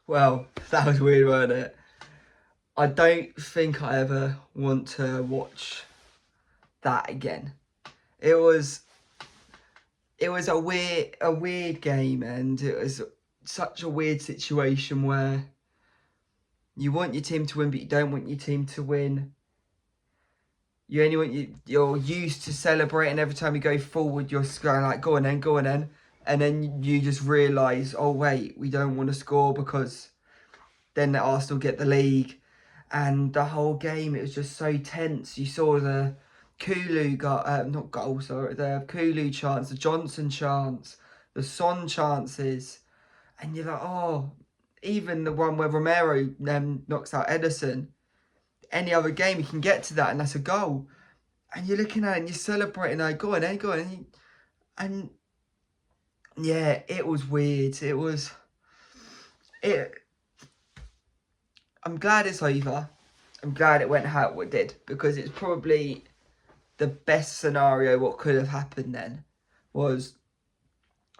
Well, that was weird, wasn't it? I don't think I ever want to watch that again. It was a weird game, and it was such a weird situation where you want your team to win, but you don't want your team to win. You only want you're used to celebrating every time you go forward. You're going like, go on then, go on then, and then you just realise, oh wait, we don't want to score because then Arsenal get the league, and the whole game it was just so tense. You saw the Kulu got not goal, sorry, the Kulu chance, the Johnson chance, the Son chances, and you're like, oh, even the one where Romero knocks out Edison. Any other game you can get to that, and that's a goal. And you're looking at it and you're celebrating, like, go on, then, go on, and yeah, it was weird. It was it. I'm glad it's over. I'm glad it went how it did, because it's probably the best scenario. What could have happened then was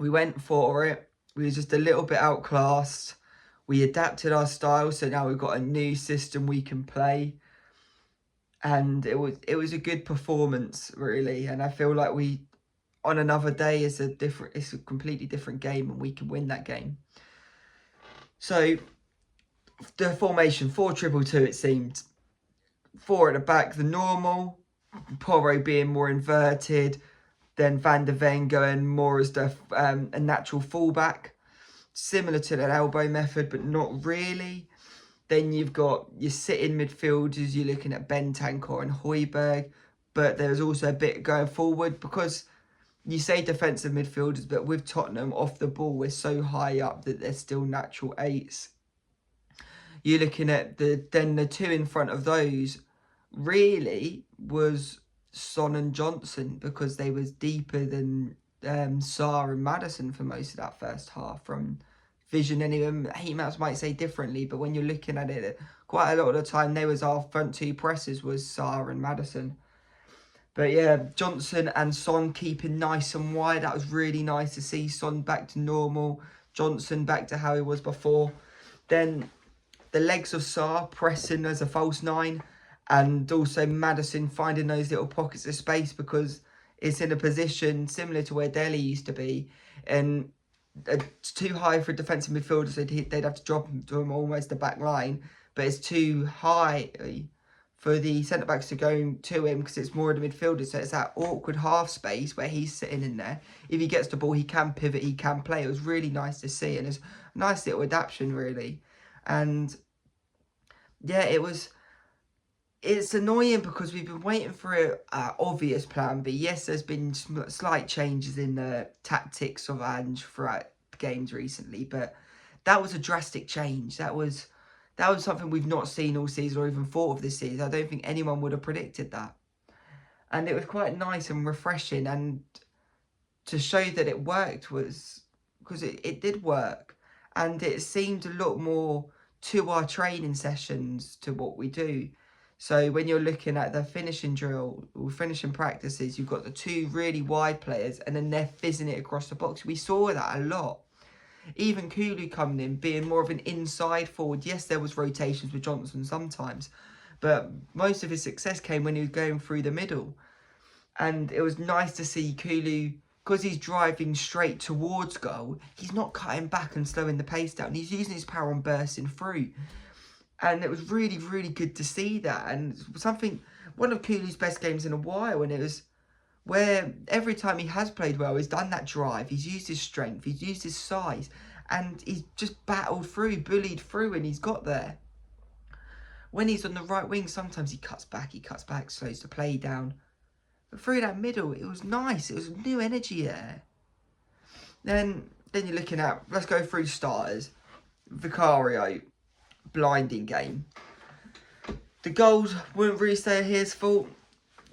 we went for it. We were just a little bit outclassed. We adapted our style, so now we've got a new system we can play. And it was a good performance, really. And I feel like we, on another day, it's a completely different game, and we can win that game. So the formation 4-2-2, it seemed. 4 at the back, the normal. Porro being more inverted, then Van der Ven going more as a natural fullback, similar to that elbow method, but not really. Then you've got your sitting midfielders. You're looking at Bentancur and Højbjerg, but there's also a bit going forward, because you say defensive midfielders, but with Tottenham off the ball, we're so high up that they're still natural 8s. You're looking at the two in front of those really was Son and Johnson, because they was deeper than Sarr and Maddison for most of that first half. From vision, anyway, heat maps might say differently, but when you're looking at it, quite a lot of the time they was our front two presses was Sarr and Maddison. But yeah, Johnson and Son keeping nice and wide. That was really nice to see. Son back to normal, Johnson back to how he was before. Then the legs of Sarr pressing as a false 9, and also Maddison finding those little pockets of space, because it's in a position similar to where Delhi used to be, and it's too high for defensive midfielders. They'd have to drop him to him almost the back line, but it's too high for the centre-backs to go to him, because it's more of the midfielders. So it's that awkward half space where he's sitting in there. If he gets the ball, he can pivot, he can play. It was really nice to see, and it's a nice little adaptation, really. And yeah, it's annoying because we've been waiting for an obvious plan B. Yes, there's been slight changes in the tactics of Ange throughout games recently, but that was a drastic change. That was something we've not seen all season, or even thought of this season. I don't think anyone would have predicted that. And it was quite nice and refreshing, and to show that it worked was because it did work, and it seemed a lot more to our training sessions to what we do. So when you're looking at the finishing drill or finishing practices, you've got the 2 really wide players, and then they're fizzing it across the box. We saw that a lot. Even Kulu coming in, being more of an inside forward. Yes, there was rotations with Johnson sometimes, but most of his success came when he was going through the middle. And it was nice to see Kulu, because he's driving straight towards goal, he's not cutting back and slowing the pace down. He's using his power and bursting through. And it was really, really good to see that. And one of Kulu's best games in a while. And it was where every time he has played well, he's done that drive. He's used his strength. He's used his size. And he's just battled through, bullied through, and he's got there. When he's on the right wing, sometimes he cuts back, slows the play down. But through that middle, it was nice. It was new energy there. Then you're looking at, let's go through starters. Vicario, blinding game. The goals wouldn't really say his fault.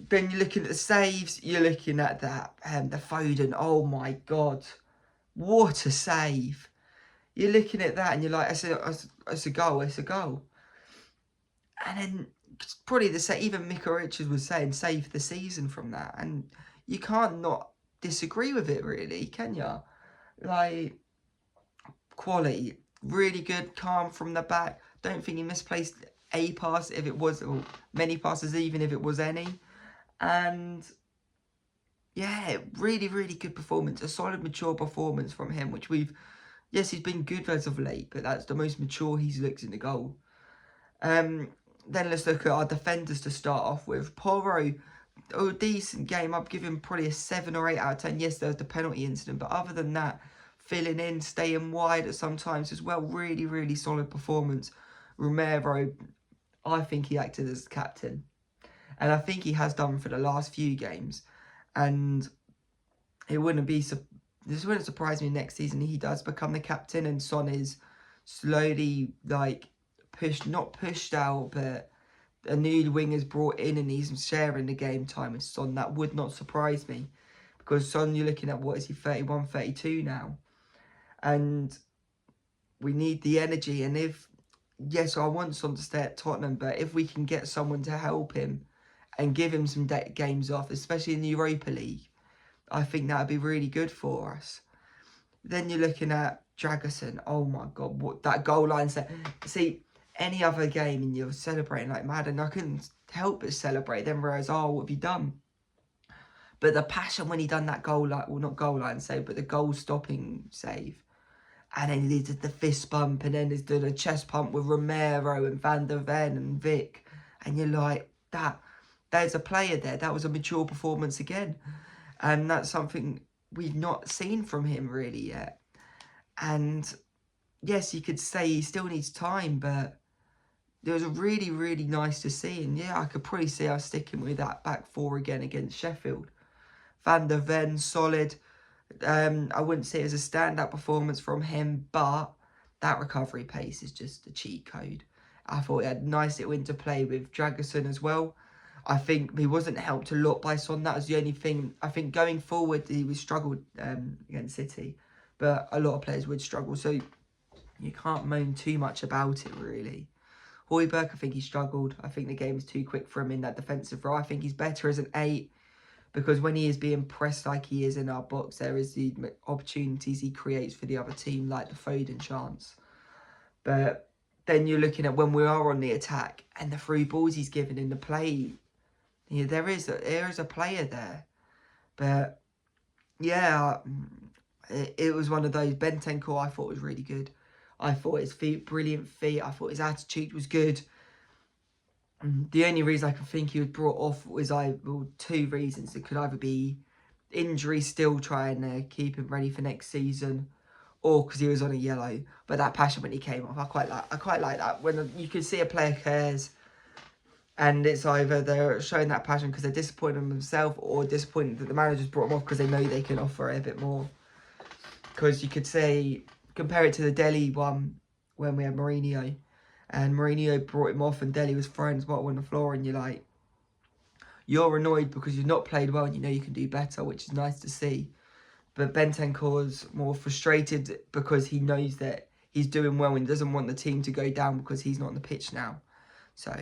Then you're looking at the saves. You're looking at that, the Foden. Oh my God, what a save! You're looking at that and you're like, it's a goal. It's a goal. And then probably even Mika Richards was saying save the season from that, and you can't not disagree with it, really, can you? Like, quality. really good, calm from the back. Don't think he misplaced a pass if it was, or many passes even if it was any. And yeah, really, really good performance. A solid, mature performance from him, which yes, he's been good as of late, but that's the most mature he's looked in the goal. Then let's look at our defenders to start off with. Porro, decent game. I'd give him probably a 7 or 8 out of 10. Yes, there was the penalty incident, but other than that, filling in, staying wide at some times as well. Really, really solid performance. Romero, I think he acted as captain. And I think he has done for the last few games. And it wouldn't be... This wouldn't surprise me next season he does become the captain and Son is slowly, like, not pushed out, but a new winger's brought in and he's sharing the game time with Son. That would not surprise me. Because Son, you're looking at, what is he, 31, 32 now? And we need the energy. And if, yes, I want Son to stay at Tottenham, but if we can get someone to help him and give him some games off, especially in the Europa League, I think that would be really good for us. Then you're looking at Dragerson. Oh my God, what that goal line set. See, any other game and you're celebrating like mad, and I couldn't help but celebrate. Then realize, oh, what have you done? But the passion when he done that goal line, well, not goal line save, but the goal stopping save. And then he did the fist bump, and then he's done a chest pump with Romero and Van der Ven and Vic. And you're like, there's a player there. That was a mature performance again. And that's something we've not seen from him really yet. And yes, you could say he still needs time, but it was really, really nice to see. And yeah, I could probably see us sticking with that back four again against Sheffield. Van der Ven, solid. I wouldn't say it was a standout performance from him, but that recovery pace is just a cheat code. I thought he had nice little interplay with Dragerson as well. I think he wasn't helped a lot by Son. That was the only thing. I think going forward, he was struggled against City. But a lot of players would struggle. So you can't moan too much about it, really. Højbjerg, I think he struggled. I think the game was too quick for him in that defensive role. I think he's better as an 8. Because when he is being pressed like he is in our box, there is the opportunities he creates for the other team, like the Foden chance. But then you're looking at when we are on the attack and the through balls he's given in the play. Yeah, there is a player there. But yeah, it was one of those. Bentancur I thought was really good. I thought his feet, brilliant feet. I thought his attitude was good. The only reason I can think he was brought off was two reasons. It could either be injury still trying to keep him ready for next season, or because he was on a yellow. But that passion when he came off, I quite like that. When you can see a player cares, and it's either they're showing that passion because they're disappointed in themselves or disappointed that the manager's brought them off because they know they can offer a bit more. Because you could say, compare it to the Delhi one when we had Mourinho. And Mourinho brought him off and Delhi was throwing his bottle on the floor and you're like, you're annoyed because you've not played well and you know you can do better, which is nice to see. But Bentancur's more frustrated because he knows that he's doing well and doesn't want the team to go down because he's not on the pitch now. So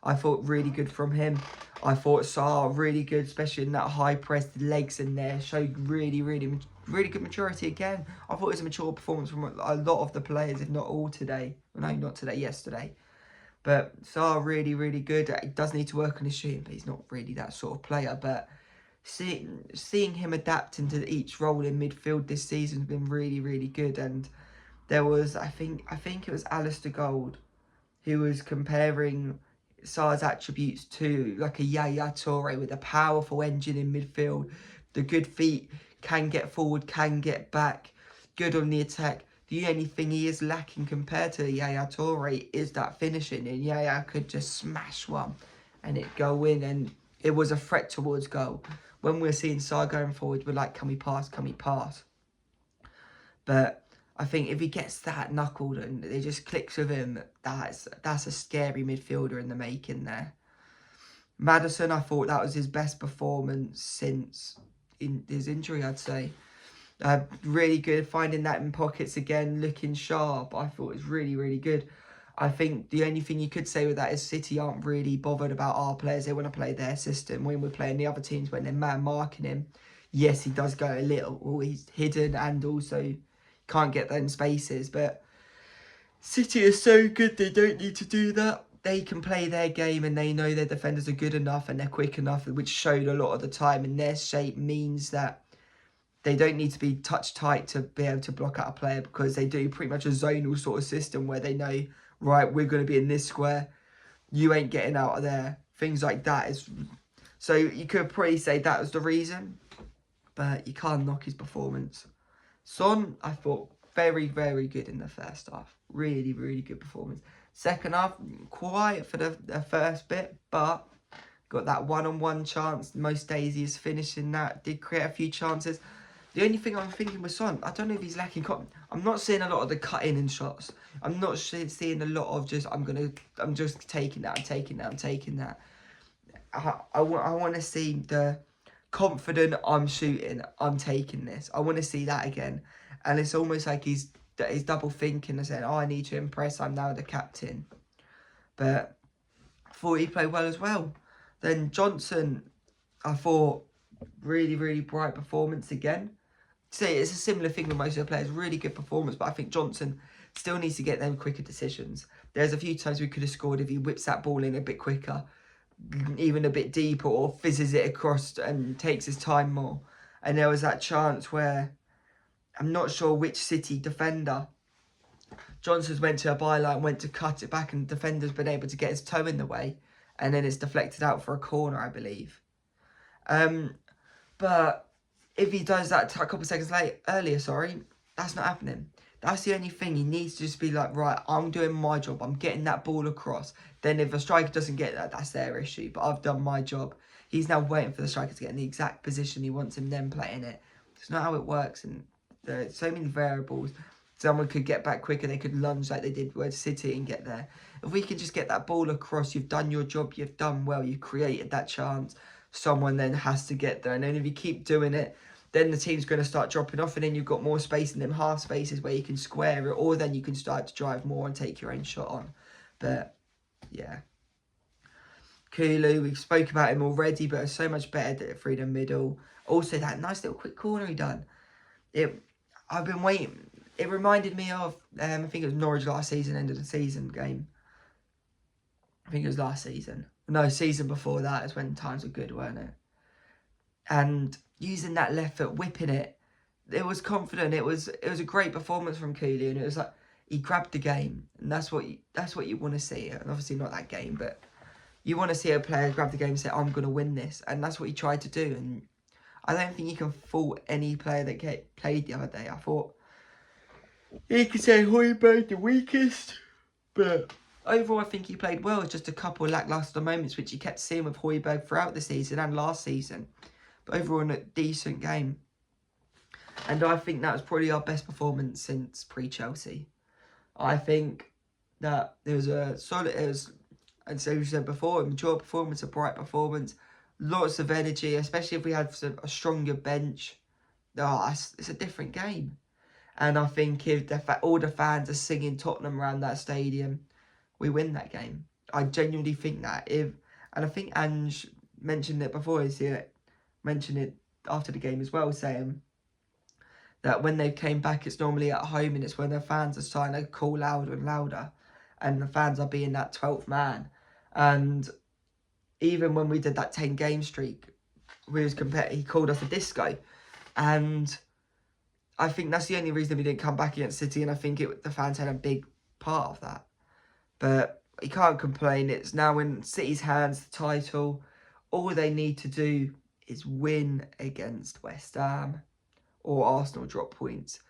I thought really good from him. I thought Sarr really good, especially in that high press, the legs in there, showed really, really, really good maturity again. I thought it was a mature performance from a lot of the players, if not all today. No, not today, yesterday. But Sarr really, really good. He does need to work on his shooting, but he's not really that sort of player. But seeing him adapt into each role in midfield this season has been really, really good. And there was, I think it was Alistair Gold who was comparing Sarr's attributes to like a Yaya Toure with a powerful engine in midfield. The good feet, can get forward, can get back, good on the attack. The only thing he is lacking compared to Yaya Toure is that finishing. And Yaya could just smash one and it go in, and it was a threat towards goal. When we're seeing Sarr going forward, we're like, can we pass, can we pass? But I think if he gets that knuckled and it just clicks with him, that's a scary midfielder in the making there. Maddison, I thought that was his best performance since his injury, I'd say. Really good, finding that in pockets again, looking sharp. I thought it was really, really good. I think the only thing you could say with that is City aren't really bothered about our players. They want to play their system. When we're playing the other teams, when they're man marking him, yes, he does go a little. He's hidden and also can't get them spaces. But City are so good, they don't need to do that. They can play their game and they know their defenders are good enough and they're quick enough, which showed a lot of the time. And their shape means that they don't need to be touch tight to be able to block out a player, because they do pretty much a zonal sort of system where they know, right, we're going to be in this square, you ain't getting out of there. Things like that is... So you could probably say that was the reason, but you can't knock his performance. Son, I thought, very, very good in the first half. Really, really good performance. Second half, quiet for the first bit, but got that one-on-one chance. Most days he's finishing that. Did create a few chances. The only thing I'm thinking with Son, I don't know if he's lacking... I'm not seeing a lot of the cutting in shots. I'm not seeing a lot of just, I'm just taking that, I'm taking that. I want to see the confident, I'm shooting, I'm taking this. I want to see that again. And it's almost like he's double thinking and saying, oh, I need to impress, I'm now the captain. But I thought he played well as well. Then Johnson, I thought, really, really bright performance again. See, it's a similar thing with most of the players. Really good performance, but I think Johnson still needs to get them quicker decisions. There's a few times we could have scored if he whips that ball in a bit quicker, even a bit deeper, or fizzes it across and takes his time more. And there was that chance where, I'm not sure which City defender, Johnson's went to a byline, went to cut it back, and the defender's been able to get his toe in the way, and then it's deflected out for a corner, I believe. But if he does that a couple of seconds earlier, that's not happening. That's the only thing. He needs to just be like, right, I'm doing my job. I'm getting that ball across. Then if a striker doesn't get that, that's their issue. But I've done my job. He's now waiting for the striker to get in the exact position he wants him, then playing it. It's not how it works. And there's so many variables. Someone could get back quicker. They could lunge like they did with City and get there. If we can just get that ball across, you've done your job. You've done well. You've created that chance. Someone then has to get there. And then if you keep doing it, then the team's going to start dropping off, and then you've got more space in them half spaces where you can square it, or then you can start to drive more and take your own shot on. But, yeah. Kulu, we spoke about him already, but it's so much better through the middle. Also, that nice little quick corner he done. I've been waiting. It reminded me of, I think it was Norwich last season, end of the season game. I think it was last season. No, season before that is when times were good, weren't it? And using that left foot, whipping it, it was confident. It was a great performance from Kulu, and it was like he grabbed the game, and that's what you want to see. And obviously not that game, but you want to see a player grab the game and say, I'm going to win this, and that's what he tried to do. And I don't think you can fault any player that played the other day. I thought you could say Højbjerg the weakest, but overall I think he played well. It's just a couple of lacklustre moments which you kept seeing with Højbjerg throughout the season and last season. Overall, a decent game. And I think that was probably our best performance since pre-Chelsea. I think that there was a solid, as we said before, a mature performance, a bright performance, lots of energy, especially if we had a stronger bench. It's a different game. And I think if all the fans are singing Tottenham around that stadium, we win that game. I genuinely think that. And I think Ange mentioned it before, mentioned it after the game as well, saying that when they came back, it's normally at home, and it's when the fans are starting to call louder and louder, and the fans are being that 12th man. And even when we did that 10-game streak, he called us a disco, and I think that's the only reason we didn't come back against City, and I think the fans had a big part of that. But you can't complain. It's now in City's hands, the title. All they need to do is win against West Ham or Arsenal drop points.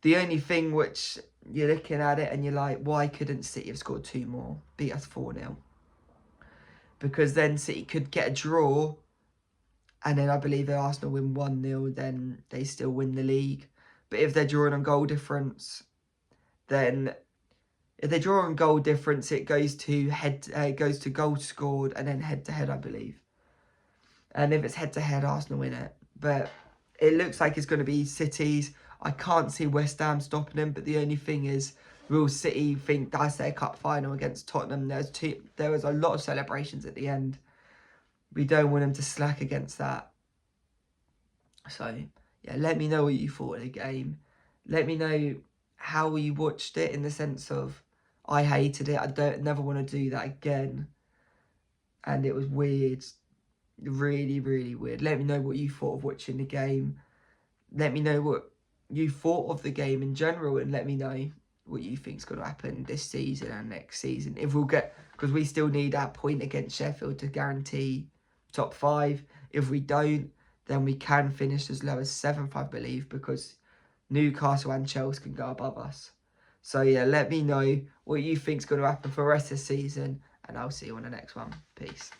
The only thing which you're looking at it and you're like, why couldn't City have scored 2 more? Beat us 4-0. Because then City could get a draw, and then I believe if Arsenal win 1-0, then they still win the league. But if they're drawing on goal difference, then if they draw on goal difference, it goes to goals scored and then head-to-head, I believe. And if it's head-to-head, Arsenal win it. But it looks like it's going to be City's. I can't see West Ham stopping them. But the only thing is, will City think that's their cup final against Tottenham? There was a lot of celebrations at the end. We don't want them to slack against that. So, yeah, let me know what you thought of the game. Let me know how you watched it, in the sense of I hated it. I don't never want to do that again. And it was weird. Really, really weird. Let me know what you thought of watching the game. Let me know what you thought of the game in general, and let me know what you think's going to happen this season and next season. If we'll get, because we still need that point against Sheffield to guarantee top 5. If we don't, then we can finish as low as 7th, I believe, because Newcastle and Chelsea can go above us. So yeah, let me know what you think's going to happen for the rest of the season, and I'll see you on the next one. Peace.